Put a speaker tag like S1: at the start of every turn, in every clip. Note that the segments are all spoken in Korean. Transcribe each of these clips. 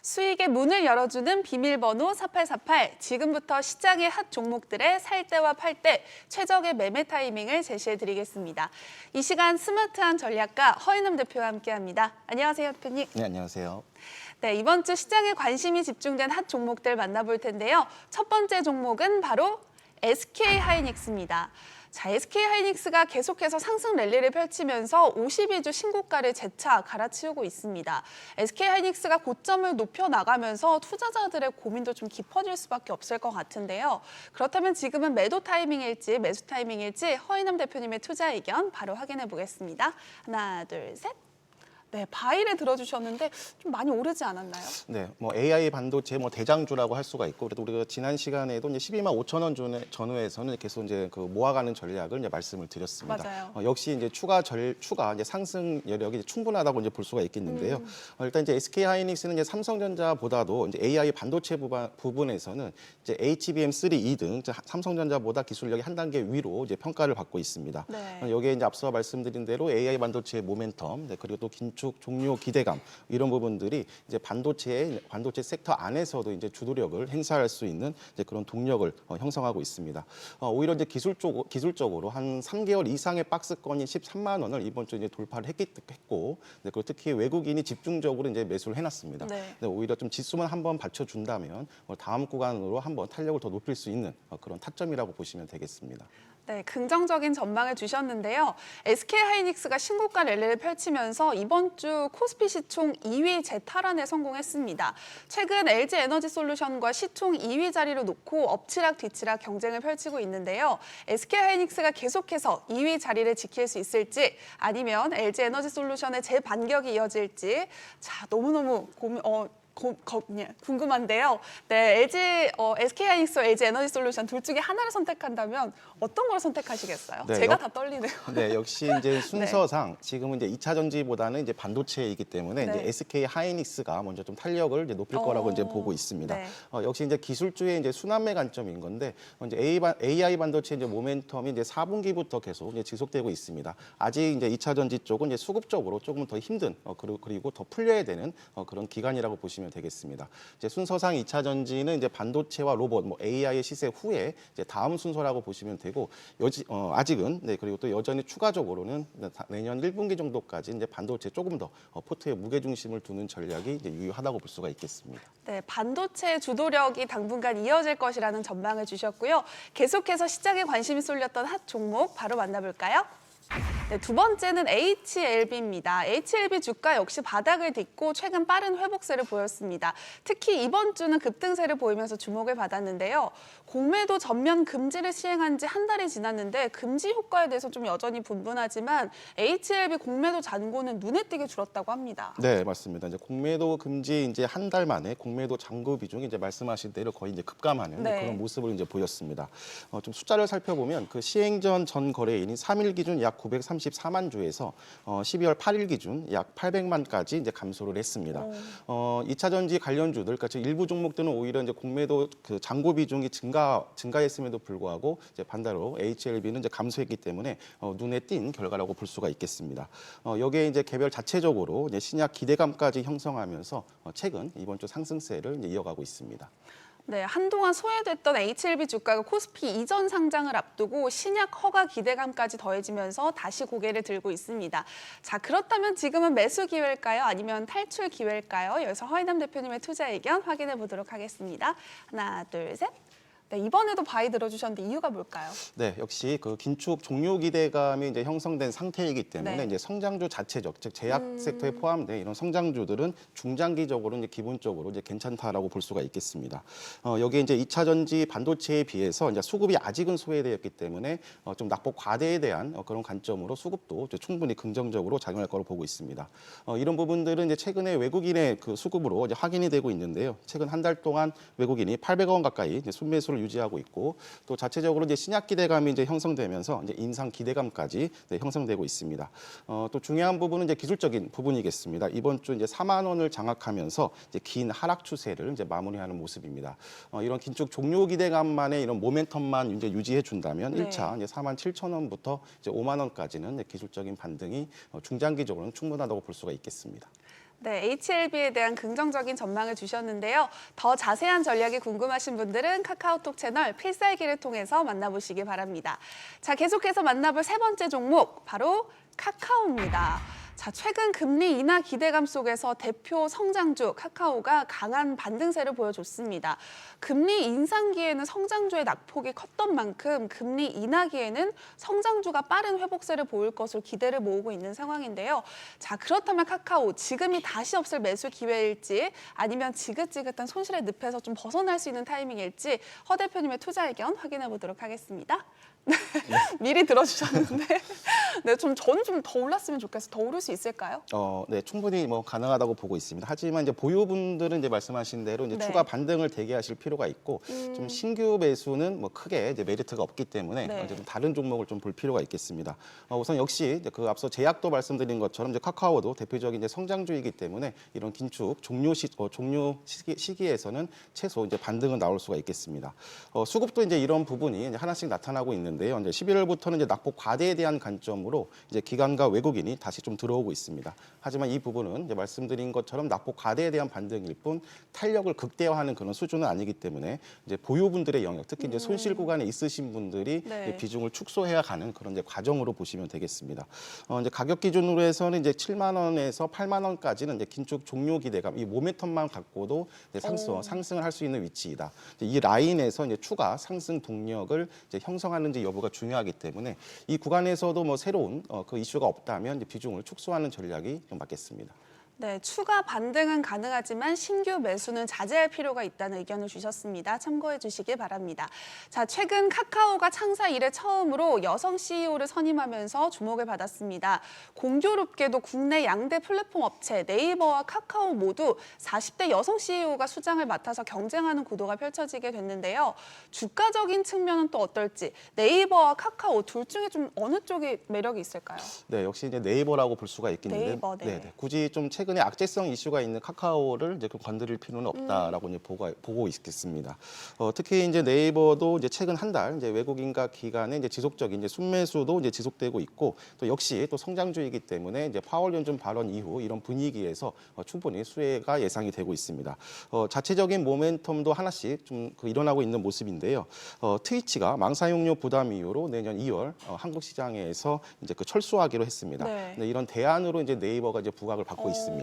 S1: 수익의 문을 열어주는 비밀번호 4848. 지금부터 시장의 핫 종목들의 살 때와 팔 때 최적의 매매 타이밍을 제시해드리겠습니다. 이 시간 스마트한 전략가 허인흠 대표와 함께합니다. 안녕하세요, 대표님.
S2: 네, 안녕하세요.
S1: 네, 이번 주 시장에 관심이 집중된 핫 종목들 만나볼 텐데요. 첫 번째 종목은 바로 SK하이닉스입니다. 자, SK하이닉스가 계속해서 상승 랠리를 펼치면서 52주 신고가를 재차 갈아치우고 있습니다. SK하이닉스가 고점을 높여 나가면서 투자자들의 고민도 좀 깊어질 수밖에 없을 것 같은데요. 그렇다면 지금은 매도 타이밍일지 매수 타이밍일지 허인흠 대표님의 투자 의견 바로 확인해 보겠습니다. 하나, 둘, 셋. 네, 바이를 들어주셨는데 좀 많이 오르지 않았나요?
S2: 네, AI 반도체 대장주라고 할 수가 있고, 그래도 우리가 지난 시간에도 이제 12만 5천 원 전후에서는 계속 이제 그 모아가는 전략을 이제 말씀을 드렸습니다.
S1: 맞아요.
S2: 역시 이제 추가 이제 상승 여력이 이제 충분하다고 이제 볼 수가 있겠는데요. 일단 이제 SK 하이닉스는 이제 삼성전자보다도 이제 AI 반도체 부분에서는 이제 HBM3E 등 삼성전자보다 기술력이 한 단계 위로 이제 평가를 받고 있습니다.
S1: 네.
S2: 여기에 이제 앞서 말씀드린 대로 AI 반도체의 모멘텀, 그리고 또 긴축 종료 기대감 이런 부분들이 이제 반도체 섹터 안에서도 이제 주도력을 행사할 수 있는 이제 그런 동력을 형성하고 있습니다. 오히려 이제 기술적으로 한 3개월 이상의 박스권인 13만 원을 이번 주에 이제 돌파를 했고, 그리고 특히 외국인이 집중적으로 이제 매수를 해놨습니다.
S1: 네.
S2: 오히려 좀 지수만 한번 받쳐준다면 다음 구간으로 한번 탄력을 더 높일 수 있는 그런 타점이라고 보시면 되겠습니다.
S1: 네, 긍정적인 전망을 주셨는데요. SK하이닉스가 신고가 랠리를 펼치면서 이번 주 코스피 시총 2위 재탈환에 성공했습니다. 최근 LG에너지솔루션과 시총 2위 자리를 놓고 엎치락 뒤치락 경쟁을 펼치고 있는데요. SK하이닉스가 계속해서 2위 자리를 지킬 수 있을지 아니면 LG에너지솔루션의 재반격이 이어질지 자, 너무너무 궁금한데요. 네, SK하이닉스와 LG에너지솔루션 둘 중에 하나를 선택한다면 어떤 걸 선택하시겠어요?
S2: 네,
S1: 제가 다 떨리네요.
S2: 네, 역시 이제 순서상 지금은 이제 2차 전지보다는 이제 반도체이기 때문에
S1: 네.
S2: 이제 SK 하이닉스가 먼저 좀 탄력을 이제 높일 거라고 이제 보고 있습니다.
S1: 네.
S2: 역시 이제 기술주의 이제 순환매 관점인 건데 이제 AI 반도체 이제 모멘텀이 이제 4분기부터 계속 이제 지속되고 있습니다. 아직 이제 2차 전지 쪽은 이제 수급적으로 조금 더 힘든 그리고 더 풀려야 되는 그런 기간이라고 보시면 되겠습니다. 이제 순서상 2차 전지는 이제 반도체와 로봇, AI의 시세 후에 이제 다음 순서라고 보시면 되고 아직은 그리고 또 여전히 추가적으로는 내년 1분기 정도까지 이제 반도체 조금 더 포트에 무게 중심을 두는 전략이 이제 유효하다고 볼 수가 있겠습니다.
S1: 네, 반도체 주도력이 당분간 이어질 것이라는 전망을 주셨고요. 계속해서 시장에 관심이 쏠렸던 핫 종목 바로 만나볼까요? 네, 두 번째는 HLB입니다. HLB 주가 역시 바닥을 딛고 최근 빠른 회복세를 보였습니다. 특히 이번 주는 급등세를 보이면서 주목을 받았는데요. 공매도 전면 금지를 시행한 지 한 달이 지났는데 금지 효과에 대해서 좀 여전히 분분하지만 HLB 공매도 잔고는 눈에 띄게 줄었다고 합니다.
S2: 네, 맞습니다. 이제 공매도 금지 이제 한 달 만에 공매도 잔고 비중이 이제 말씀하신 대로 거의 이제 급감하는
S1: 네.
S2: 그런 모습을 이제 보였습니다. 좀 숫자를 살펴보면 그 시행 전 거래일인 3일 기준 약 934만 주에서 12월 8일 기준 약 800만까지 이제 감소를 했습니다. 2차 전지 관련주들, 그러니까 일부 종목들은 오히려 이제 공매도 그 잔고 비중이 증가했음에도 불구하고 이제 반대로 HLB는 이제 감소했기 때문에 눈에 띈 결과라고 볼 수가 있겠습니다. 여기에 이제 개별 자체적으로 이제 신약 기대감까지 형성하면서 최근 이번 주 상승세를 이제 이어가고 있습니다.
S1: 네, 한동안 소외됐던 HLB 주가가 코스피 이전 상장을 앞두고 신약 허가 기대감까지 더해지면서 다시 고개를 들고 있습니다. 자, 그렇다면 지금은 매수 기회일까요? 아니면 탈출 기회일까요? 여기서 허인흠 대표님의 투자 의견 확인해 보도록 하겠습니다. 하나, 둘, 셋. 네, 이번에도 바이 들어주셨는데 이유가 뭘까요?
S2: 네, 역시 그 긴축 종료 기대감이 이제 형성된 상태이기 때문에
S1: 네.
S2: 이제 성장주 자체적, 즉 제약 섹터에 포함된 이런 성장주들은 중장기적으로 이제 기본적으로 이제 괜찮다라고 볼 수가 있겠습니다. 여기에 이제 2차 전지 반도체에 비해서 이제 수급이 아직은 소외되었기 때문에 좀 낙폭 과대에 대한 그런 관점으로 수급도 이제 충분히 긍정적으로 작용할 거로 보고 있습니다. 이런 부분들은 이제 최근에 외국인의 그 수급으로 이제 확인이 되고 있는데요. 최근 한 달 동안 외국인이 800억 원 가까이 이제 순매수를 유지하고 있고 또 자체적으로 이제 신약 기대감이 이제 형성되면서 이제 인상 기대감까지 형성되고 있습니다. 또 중요한 부분은 이제 기술적인 부분이겠습니다. 이번 주 이제 4만 원을 장악하면서 이제 긴 하락 추세를 이제 마무리하는 모습입니다. 이런 긴축 종료 기대감만의 이런 모멘텀만 이제 유지해 준다면
S1: 네.
S2: 1차 이제 4만 7천 원부터 이제 5만 원까지는 기술적인 반등이 중장기적으로는 충분하다고 볼 수가 있겠습니다.
S1: 네, HLB에 대한 긍정적인 전망을 주셨는데요. 더 자세한 전략이 궁금하신 분들은 카카오톡 채널 필살기를 통해서 만나보시기 바랍니다. 자, 계속해서 만나볼 세 번째 종목, 바로 카카오입니다. 자, 최근 금리 인하 기대감 속에서 대표 성장주 카카오가 강한 반등세를 보여줬습니다. 금리 인상기에는 성장주의 낙폭이 컸던 만큼 금리 인하기에는 성장주가 빠른 회복세를 보일 것으로 기대를 모으고 있는 상황인데요. 자, 그렇다면 카카오 지금이 다시 없을 매수 기회일지 아니면 지긋지긋한 손실의 늪에서 좀 벗어날 수 있는 타이밍일지 허 대표님의 투자 의견 확인해 보도록 하겠습니다. 미리 들어주셨는데, 네, 저는 좀 더 올랐으면 좋겠어요. 더 오를 수 있을까요?
S2: 네, 충분히 뭐 가능하다고 보고 있습니다. 하지만 이제 보유분들은 이제 말씀하신 대로 이제
S1: 네.
S2: 추가 반등을 대기하실 필요가 있고, 좀 신규 매수는 뭐 크게 이제 메리트가 없기 때문에
S1: 네.
S2: 이제 좀 다른 종목을 좀 볼 필요가 있겠습니다. 우선 역시 이제 그 앞서 제약도 말씀드린 것처럼 이제 카카오도 대표적인 이제 성장주이기 때문에 이런 긴축 종료 시기에서는 최소 이제 반등은 나올 수가 있겠습니다. 수급도 이제 이런 부분이 이제 하나씩 나타나고 있는데요. 이제 11월부터는 이제 낙폭 과대에 대한 관점으로 이제 기관과 외국인이 다시 좀 들어오고 있습니다. 하지만 이 부분은 이제 말씀드린 것처럼 낙폭 과대에 대한 반등일 뿐 탄력을 극대화하는 그런 수준은 아니기 때문에 이제 보유분들의 영역, 특히 이제 손실 구간에 있으신 분들이
S1: 네.
S2: 이제 비중을 축소해야 가는 그런 이제 과정으로 보시면 되겠습니다. 이제 가격 기준으로 해서는 이제 7만 원에서 8만 원까지는 이제 긴축 종료 기대감, 이 모멘텀만 갖고도 이제 상승을 할 수 있는 위치이다. 이제 이 라인에서 이제 추가 상승 동력을 이제 형성하는지 여부가 중요하기 때문에 이 구간에서도 뭐 새로운 그 이슈가 없다면 이제 비중을 축소하는 전략이 좀 맞겠습니다.
S1: 네, 추가 반등은 가능하지만 신규 매수는 자제할 필요가 있다는 의견을 주셨습니다. 참고해 주시기 바랍니다. 자, 최근 카카오가 창사 이래 처음으로 여성 CEO를 선임하면서 주목을 받았습니다. 공교롭게도 국내 양대 플랫폼 업체 네이버와 카카오 모두 40대 여성 CEO가 수장을 맡아서 경쟁하는 구도가 펼쳐지게 됐는데요. 주가적인 측면은 또 어떨지 네이버와 카카오 둘 중에 좀 어느 쪽이 매력이 있을까요?
S2: 네, 역시 이제 네이버라고 볼 수가 있겠는데,
S1: 네이버, 네.
S2: 굳이 좀 최근에 악재성 이슈가 있는 카카오를 이제 건드릴 필요는 없다라고 이제 보고 있겠습니다. 특히 이제 네이버도 이제 최근 한 달 이제 외국인과 기관의 이제 지속적인 이제 순매수도 이제 지속되고 있고, 또 역시 또 성장주이기 때문에 이제 파월 연준 발언 이후 이런 분위기에서 충분히 수혜가 예상이 되고 있습니다. 자체적인 모멘텀도 하나씩 좀 일어나고 있는 모습인데요. 트위치가 망사용료 부담 이유로 내년 2월 한국 시장에서 이제 그 철수하기로 했습니다.
S1: 네.
S2: 네, 이런 대안으로 이제 네이버가 이제 부각을 받고 있습니다.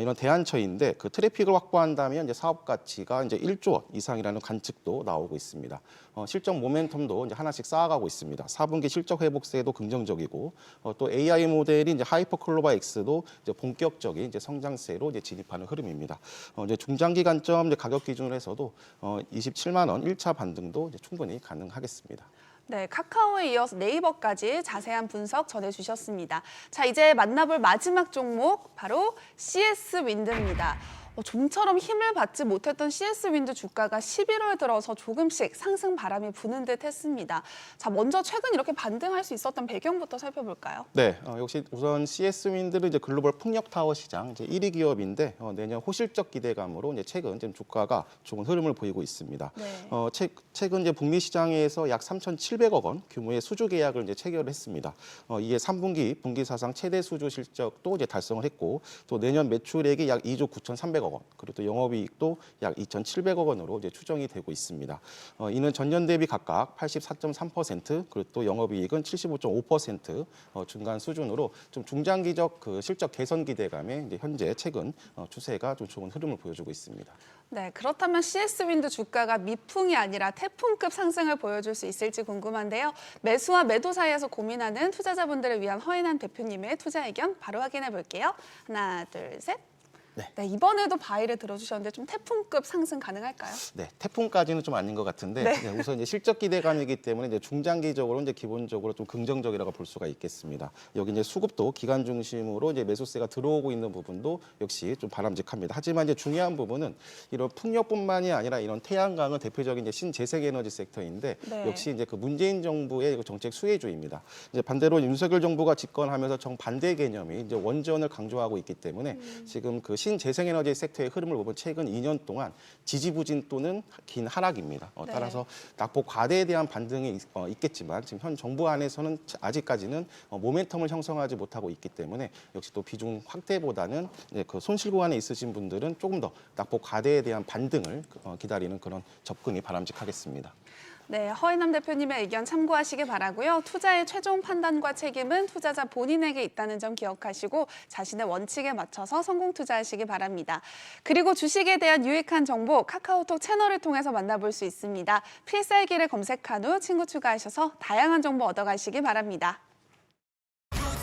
S2: 이런 대안처인데 그 트래픽을 확보한다면 이제 사업 가치가 이제 1조 원 이상이라는 관측도 나오고 있습니다. 실적 모멘텀도 이제 하나씩 쌓아가고 있습니다. 4분기 실적 회복세도 긍정적이고, 또 AI 모델이 이제 하이퍼클로바 X도 이제 본격적인 이제 성장세로 이제 진입하는 흐름입니다. 이제 중장기 관점 이제 가격 기준으로 해서도 27만 원 1차 반등도 이제 충분히 가능하겠습니다.
S1: 네, 카카오에 이어서 네이버까지 자세한 분석 전해주셨습니다. 자, 이제 만나볼 마지막 종목 바로 CS 윈드입니다. 좀처럼 힘을 받지 못했던 CS 윈드 주가가 11월 들어서 조금씩 상승 바람이 부는 듯 했습니다. 자, 먼저 최근 이렇게 반등할 수 있었던 배경부터 살펴볼까요?
S2: 네, 역시 우선 CS 윈드는 이제 글로벌 풍력 타워 시장 이제 1위 기업인데 내년 호실적 기대감으로 이제 최근 좀 주가가 좋은 흐름을 보이고 있습니다.
S1: 네.
S2: 최근 이제 북미 시장에서 약 3,700억 원 규모의 수주 계약을 이제 체결을 했습니다. 이게 3분기 분기 사상 최대 수주 실적도 이제 달성을 했고, 또 내년 매출액이 약 2조 9,300억 원, 그리고 또 영업이익도 약 2,700억 원으로 이제 추정이 되고 있습니다. 이는 전년 대비 각각 84.3%, 그리고 또 영업이익은 75.5% 중간 수준으로 좀 중장기적 그 실적 개선 기대감에 이제 현재 최근 추세가 좀 좋은 흐름을 보여주고 있습니다.
S1: 네, 그렇다면 CS 윈드 주가가 미풍이 아니라 태풍급 상승을 보여줄 수 있을지 궁금한데요. 매수와 매도 사이에서 고민하는 투자자분들을 위한 허인한 대표님의 투자 의견 바로 확인해 볼게요. 하나, 둘, 셋. 네, 이번에도 바이를 들어주셨는데 좀 태풍급 상승 가능할까요?
S2: 네, 태풍까지는 좀 아닌 것 같은데 우선 이제 실적 기대감이기 때문에 이제 중장기적으로 이제 기본적으로 좀 긍정적이라고 볼 수가 있겠습니다. 여기 이제 수급도 기관 중심으로 이제 매수세가 들어오고 있는 부분도 역시 좀 바람직합니다. 하지만 이제 중요한 부분은 이런 풍력뿐만이 아니라 이런 태양광은 대표적인 이제 신재생에너지 섹터인데
S1: 네.
S2: 역시 이제 그 문재인 정부의 그 정책 수혜주입니다. 이제 반대로 윤석열 정부가 집권하면서 정반대 개념이 이제 원전을 강조하고 있기 때문에 지금 그 신재생에너지 섹터의 흐름을 보면 최근 2년 동안 지지부진 또는 긴 하락입니다.
S1: 네.
S2: 따라서 낙폭 과대에 대한 반등이 있겠지만 지금 현 정부 안에서는 아직까지는 모멘텀을 형성하지 못하고 있기 때문에 역시 또 비중 확대보다는 이제 그 손실 구간에 있으신 분들은 조금 더 낙폭 과대에 대한 반등을 기다리는 그런 접근이 바람직하겠습니다.
S1: 네, 허인남 대표님의 의견 참고하시기 바라고요. 투자의 최종 판단과 책임은 투자자 본인에게 있다는 점 기억하시고 자신의 원칙에 맞춰서 성공 투자하시기 바랍니다. 그리고 주식에 대한 유익한 정보 카카오톡 채널을 통해서 만나볼 수 있습니다. 필살기를 검색한 후 친구 추가하셔서 다양한 정보 얻어가시기 바랍니다.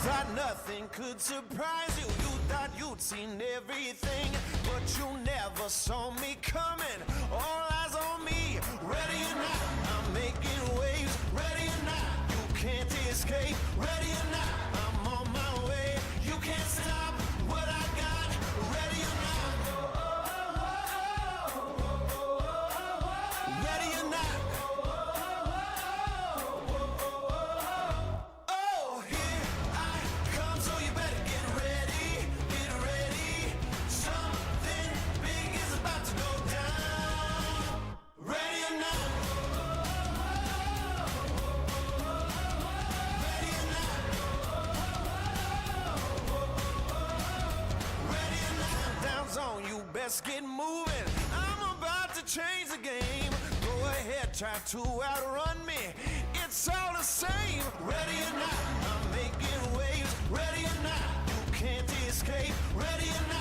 S3: Thought nothing could surprise you. You thought you'd seen everything, but you never saw me coming. All eyes on me, ready or not, I'm making waves. Ready or not, you can't escape. Ready or not, I'm on my way. You can't stop what I got. Ready or not, ready or not. Oh, here I come, so you better get ready, get ready. Something big is about to go down. Ready or not? Ready or not? Ready or not? Down zone, you best get moving. I'm about to change the game. Go ahead, try to outrun me. It's all the same. Ready or not, I'm making waves. Ready or not, you can't escape. Ready or not.